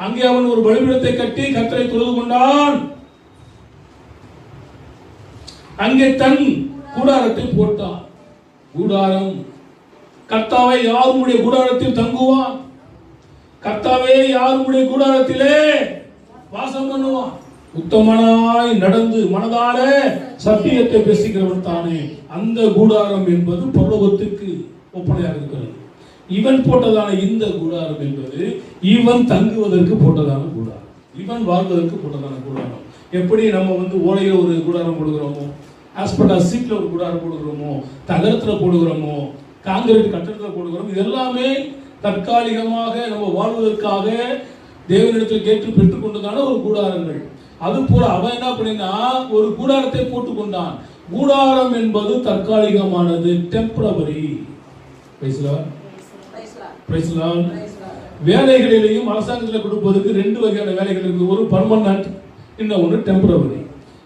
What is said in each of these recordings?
அங்கே அவன் ஒரு பலிபீடத்தை கட்டி கர்த்தரை தொழுது கொண்டான். அங்கே தன் கூடாரத்தை போட்டான். கூடாரம், கர்த்தாவே யார் உம்முடைய கூடாரத்தில் தங்குவான்? கர்த்தாவே யார் உம்முடைய கூடாரத்திலே வாசம் பண்ணுவான்? உத்தமனாய் நடந்து மனதார சத்தியத்தை பேசுகிறவன் தானே. அந்த கூடாரம் என்பது பரலோகத்துக்கு ஒப்பனையாக இருக்கிறது. இவன் போட்டதான இந்த கூடாரம் என்பது இவன் தங்குவதற்கு போட்டதான கூடாரம், இவன் வாழ்வதற்கு போட்டதான கூடாரம். எப்படி நம்ம ஓலையில ஒரு கூடாரம் போடுகிறோமோ, ஆஸ்பெட்டாஸ் சீட்ல ஒரு கூடாரம் போடுகிறோமோ, தகரத்துல போடுகிறோமோ, காங்கிரீட் கட்டடத்துல போடுகிறோம், இது எல்லாமே தற்காலிகமாக நம்ம வாழ்வதற்காக தேவனிடத்தில் கேட்டு பெற்றுக் கொண்டதான ஒரு கூடாரங்கள். அது போல அவன் என்ன பண்ணினா ஒரு கூடாரத்தை போட்டுக் கொண்டான். கூடாரம் என்பது தற்காலிகமானது, டெம்பரவரி. வேலைகளிலேயும் அரசாங்கத்தில் கொடுப்பதற்கு ரெண்டு வகையான வேலைகள் இருக்கு. ஒரு பர்மனன்ட், இன்னொன்று டெம்பரவரி.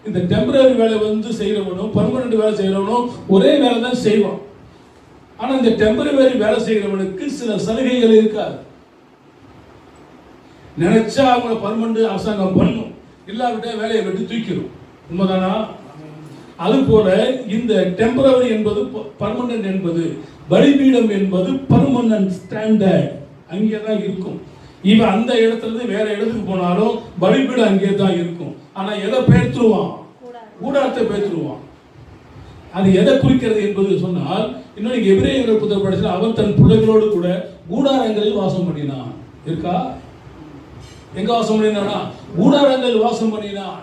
இந்த டெம்பரவரி வேலை செய்யறவனும் பர்மனன்ட் வேலை செய்யறவனும் ஒரே வேலை தான் செய்வான். ஆனா இந்த டெம்பரவரி வேலை செய்யறவனுக்கு சில சலுகைகள் இருக்காது. நினைச்சா அவங்க பர்மனன்ட் அரசாங்கம் பண்ணும், இல்லாவிட்ட வேலையை விட்டு தூக்கிடும். உண்மைதானா? அது போல இந்த டெம்பரவரி என்பது பர்மனன்ட் என்பது, பலிபீடம் என்பது பர்மனன்ட் ஸ்டாண்டர்ட், அங்கேதான் இருக்கும். இவன் அந்த இடத்துல இருந்து வேற இடத்துக்கு போனாலும் பலிபீடம் அங்கே தான் இருக்கும். ஆனா எதை பேர்த்துருவான்? கூடாரத்தை பேர்த்துருவான். அது எதை குறிக்கிறது என்பது சொன்னால், இன்னொரு எபிரேயர்கள் புத்தகம் படிச்சா அவன் தன் பிள்ளைகளோடு கூட கூடாரங்களில் வாசம் பண்ணினான். இருக்கா? எங்க வாசம் பண்ணினானா? கூடாரங்கள் வாசம் பண்ணினான்.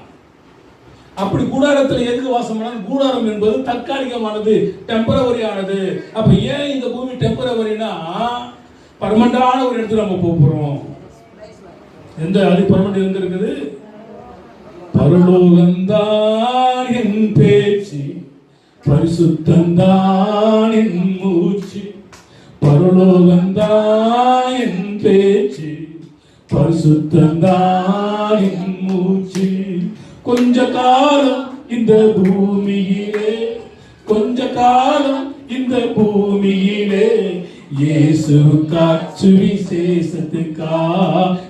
அப்படி கூடாரத்தில் எதுக்கு வாசம் பண்ணான்? கூடாரம் என்பது தற்காலிகமானது, டெம்பரவரியானது. அப்ப ஏன் இந்த பூமி டெம்பரவரினா, பர்மனண்டான ஒரு இடத்துல நம்ம போறோம். எந்த அது பர்மனண்ட் எங்க இருக்குது? பரலோகம்தான் என் பேச்சு, பரிசுத்தந்தான் என் மூச்சு. பரலோகம்தான் என் பேச்சு, பரிசுத்தந்தான் என் மூச்சு. கொஞ்ச காலம் இந்த பூமியிலே, கொஞ்ச காலம் இந்த பூமியிலே, இயேசுவுக்கா சுவிசேஷத்துக்கா,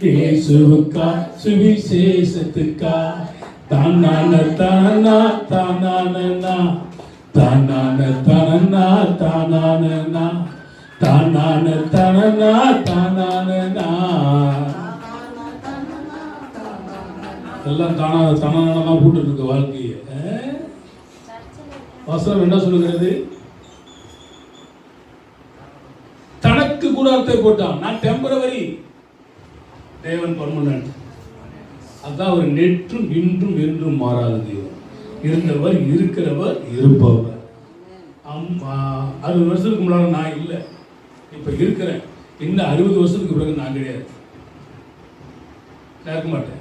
இயேசுவுக்கா சுவிசேஷத்துக்கா. தானான தானா தானானா, தானான தானா தானானா, தானான தானா தானானா. எல்லாம் தானா தானானா போட்டு இருக்கு வாழ்க்கையை. வசனம் என்ன சொல்லுகிறது? தனக்கு கூடாரத்தை போட்டான். நான் டெம்பரவரி, தேவன் பர்மனன்ட். அதான் ஒரு நேற்றும் இன்றும் என்றும் மாறாத தேவன். இருந்தவர், இருக்கிறவர், இருப்பவர். 60 வருஷத்துக்கு முன்னாடி நான் இல்லை, இப்ப இருக்கிறேன். இன்னும் 60 வருஷத்துக்கு பிறகு நான் கிடையாது, கேட்க மாட்டேன்.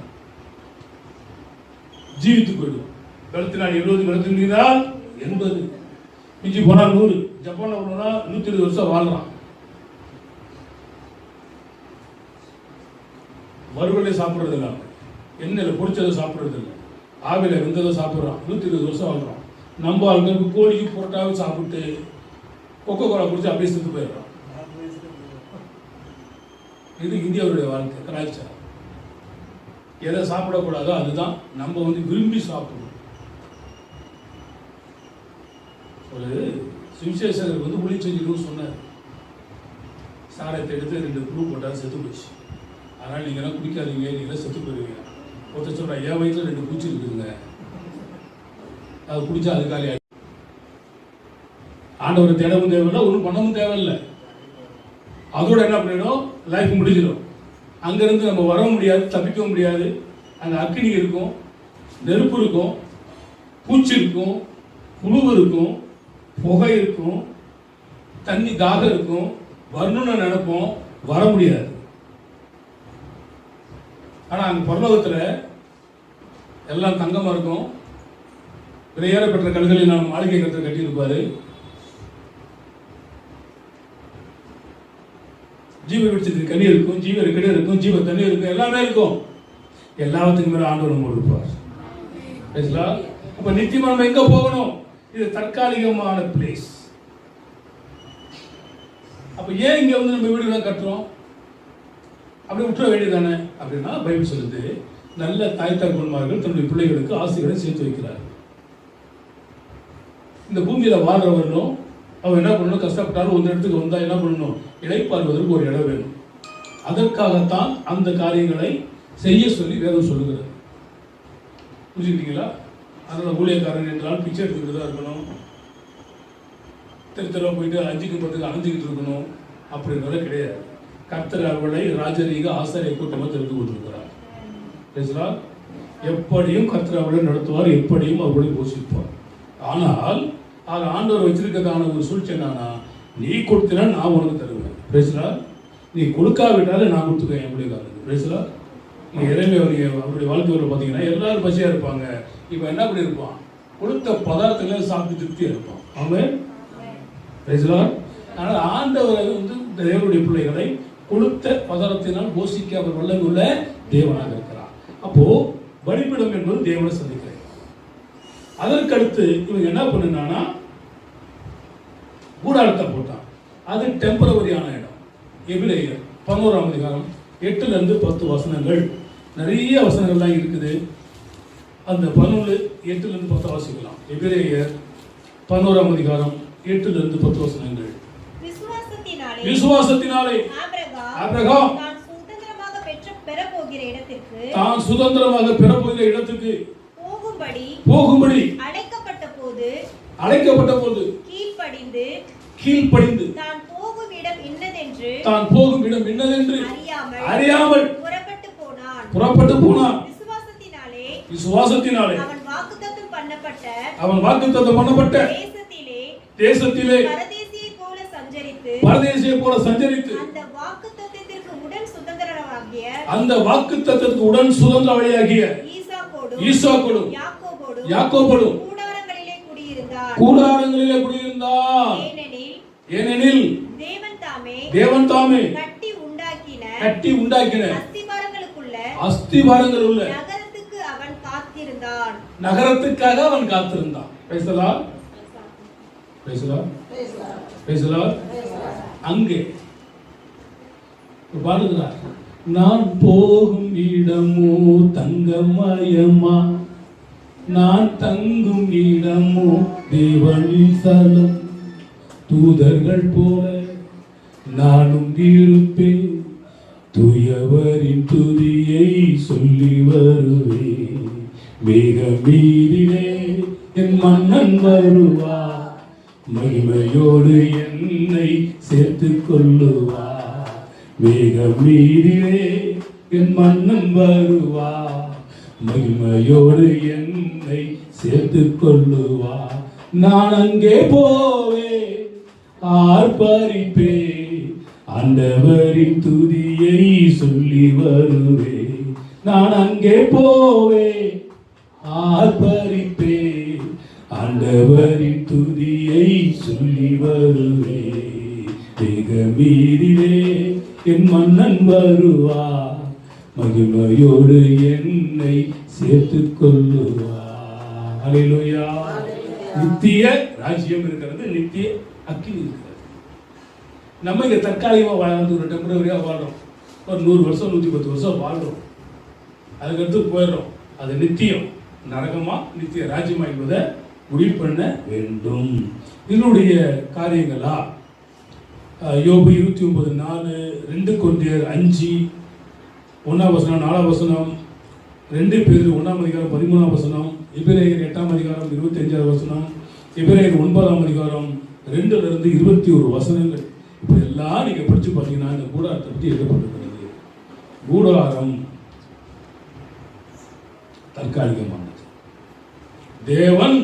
ஜீவித்து போயிடும். வெளுத்தினால் 70, வெளுத்தினால் 80, மிஞ்சி போனா 100. ஜப்பான்ல 120 வருஷம் வாழ்றான். வறுவலை சாப்பிட்றது இல்லை, எண்ணெயில் பொடிச்சதை சாப்பிட்றது இல்லை, ஆவில வெந்ததை சாப்பிட்றான். 120 வருஷம் வாழ்றான். நம்ம ஆளுக்கு கோழிக்கு புரோட்டாவை சாப்பிட்டு கொக்கோ கோலா குடிச்சு அப்படியே செத்து போயிடுறான். இது இந்தியாவுடைய வாழ்க்கை கலாச்சாரம். எதை சாப்பிடக்கூடாதோ அதுதான் நம்ம விரும்பி சாப்பிடணும். ஒரு சுவிசேஷகர் ஊழி செஞ்சிடும் சொன்னார். சாரத்தை எடுத்து 2 ப்ளூ போட்டால் செத்து போச்சு. அதனால் நீங்கள்லாம் குடிக்காதீங்க, நீங்களாம் செத்து போயிருவீங்க. ஒருத்தர் சொல்கிறேன், என் வயிற்றில் 2 பூச்சி இருக்குதுங்க, அது குடிச்சா அது காலி ஆகி. ஆண்டவரை தேடவும் தேவையில்லை, ஒன்றும் பண்ணவும் தேவையில்லை. அதோட என்ன பண்ணிடும்? லைஃப் முடிஞ்சிடும். அங்கேருந்து நம்ம வர முடியாது, தப்பிக்க முடியாது. அங்கே அக்கினி இருக்கும், நெருப்பு இருக்கும், பூச்சி இருக்கும், புழு இருக்கும், புகை இருக்கும், தண்ணி தாகம் இருக்கும். வரணும்னு நினைப்போம், வர முடியாது. ஆனால் அங்கே பரலோகத்தில் எல்லாம் தங்கமாக இருக்கும். ஏறப்பட்ட கல்களில் நாம் மாளிகை கருத்தை கட்டியிருப்பாரு. ஜீவ விடுச்சதுக்கு கனி இருக்கும், ஜீவ கனி இருக்கும், ஜீவ தண்ணி இருக்கும், எல்லாமே இருக்கும். எல்லாத்துக்கும் மேல ஆண்டவர் நம்ம கொடுப்பார். அப்ப நித்தியமா நம்ம எங்க போகணும்? இது தற்காலிகமான பிளேஸ். அப்ப ஏன் இங்க நம்ம வீடுகளை கட்டுறோம்? அப்படி விட்டுற வேண்டியதானே அப்படின்னா பைபிள் சொல்லுது, நல்ல தாய் தகப்பன்மார்கள் தன்னுடைய பிள்ளைகளுக்கு ஆசைகளை சேர்த்து வைக்கிறார். இந்த பூமியில வாழ்றவர்களும் அவன் என்ன பண்ணணும், கஷ்டப்பட்டாலும் ஒரு இடத்துக்கு வந்தா என்ன பண்ணணும், இளைப்பாறுவதற்கு ஒரு இடம் வேணும். அதற்காகத்தான் அந்த காரியங்களை செய்ய சொல்லி வேதம் சொல்லுகிறது. புரிஞ்சுக்கிட்டீங்களா? அதனால ஊழியக்காரன் என்றால் பிச்சை எடுத்துக்கிட்டு தான் இருக்கணும், தெருத்தெருவா போயிட்டு 5க்கு 10க்கு அணைஞ்சிக்கிட்டு இருக்கணும் அப்படின்றத கிடையாது. கர்த்தர் அவளை ராஜரீக ஆசாரிய கூட்டமாக தெரிந்து கொண்டிருக்கிறார். எப்படியும் கர்த்தர் அவளை நடத்துவார், எப்படியும் அவளை போஷிப்பார். ஆனால் அது ஆண்டவர் வச்சிருக்கிறதான ஒரு சூழ்ச்சி என்னன்னா, நீ கொடுத்தினா நான் உனக்கு தருவேன். பேசுறா, நீ கொடுக்காவிட்டாலும் நான் கொடுத்துருவேன். எப்படி காரணம் பேசுறா, நீ இறைமை அவருடைய வாழ்க்கையில் பார்த்தீங்கன்னா எல்லாரும் பசியாக இருப்பாங்க. இப்போ என்ன பண்ணி இருப்பான், கொடுத்த பதார்த்தங்களை சாப்பிட்டு திருப்தியாக இருப்பான். அவன் பேசுறா. ஆனால் ஆண்டவர் தேவனுடைய பிள்ளைகளை கொடுத்த பதார்த்தத்தினால் போஷிக்க அவர் வல்லமையுள்ள தேவனாக இருக்கிறார். அப்போ பலிபீடம் என்பது தேவனை சந்திக்கிறார். அதற்கடுத்து இவங்க என்ன பண்ணானா, கூடாரத்தை போட்டான். அது டெம்பரவரியான இடம். எபிரேயர் 11ஆம் அதிகாரம் 8லிருந்து 10 வசனங்கள், நிறைய வசனங்கள்லாம் இருக்குது. அந்த 11, 8லிருந்து 10 வாசிக்கலாம். எபிரேயர் 11ஆம் அதிகாரம் 8லிருந்து 10 வசனங்கள். விசுவாசத்தினாலே ஆபிரகாம் தான் சுதந்திரமாக பெறப்போகிற இடத்துக்கு போகும்படி அழைக்கப்பட்ட போது கீழ்ப்படிந்து தான் போகும் இடம் இன்னதென்று அறியாமல் புறப்பட்டு போனான். விசுவாசத்தினாலே அவன் வாக்குத்தத்தம் பண்ணப்பட்ட தேசத்திலே பரதேசியை போல சஞ்சரித்து அந்த வாக்குத்தத்தத்திற்கு உடன் சுதந்திரவாளியாகிய ஈசாக்கோடும் யாக்கோபோடும் கூடாரங்களிலே குடியிருந்தான். ஏனெனில் தேவன் தாமே கட்டி உண்டாக்கின அஸ்திபாரங்கள் உள்ள நகரத்துக்காக அவன் காத்திருந்தான். அங்கே பாடுகிறார், நான் போகும் இடமோ தங்கமயமா, நான் தங்கும் இடமோ தேவனின் ஸ்தலம், தூதர்கள் போல நானும் இருப்பேன், தூயவரின் துதியை சொல்லி வருவேன். மேகமீதிலே என் மன்னன் வருவார், மகிமையோடு என்னை சேர்த்துக் கொள்ளுவார். மேகமீதிலே என் மன்னன் வருவார், மகிமையோடு என்னை சேர்த்துக் கொள்ளுவார். நான் அங்கே போவேன், ஆர்ப்பரிப்பேன், ஆண்டவரின் துதியை சொல்லி வருவேன். நான் அங்கே போவேன், ஆர்ப்பரிப்பேன், ஆண்டவரின் துதியை சொல்லி வருவேன். மேகமீதிலே என் மன்னன் வருவார், மகிமையோடு என்னை சேர்த்துக் கொள்ளுவார். அல்லேலூயா. நித்திய ராஜ்யம் இருக்கிறது, நித்திய அக்கினி இருக்கிறது. நம்ம இங்க தற்காலிகமா வாழ்ந்து ஒரு டெம்பரவரியா வாழ்றோம், ஒரு 100 வருஷம் 110 வருஷம் வாழ்றோம், அதுக்கடுத்து போயிடுறோம். அது நித்தியம் நரகமா நித்திய ராஜ்யமா என்பதை முடிவு பண்ண வேண்டும். இதனுடைய காரியங்களா யோபு 29:4, 2 கொரிந்தியர் 5 1ஆம் வசனம் 4ஆம் வசனம், 2 பேதுரு 1ஆம் அதிகாரம் 13ஆம் வசனம், எபிரேயர் 8ஆம் அதிகாரம் 25ஆம் வசனம், எபிரேயர் 9ஆம் அதிகாரம் 2லிருந்து 21 வசனங்கள். இப்படி எல்லாம் நீங்க படிச்சு பார்த்தீங்கன்னா இந்த கூடாரத்தை பற்றி எழுதப்பட்டிருக்கிறது. கூடாரம் தற்காலிகமானது. தேவன்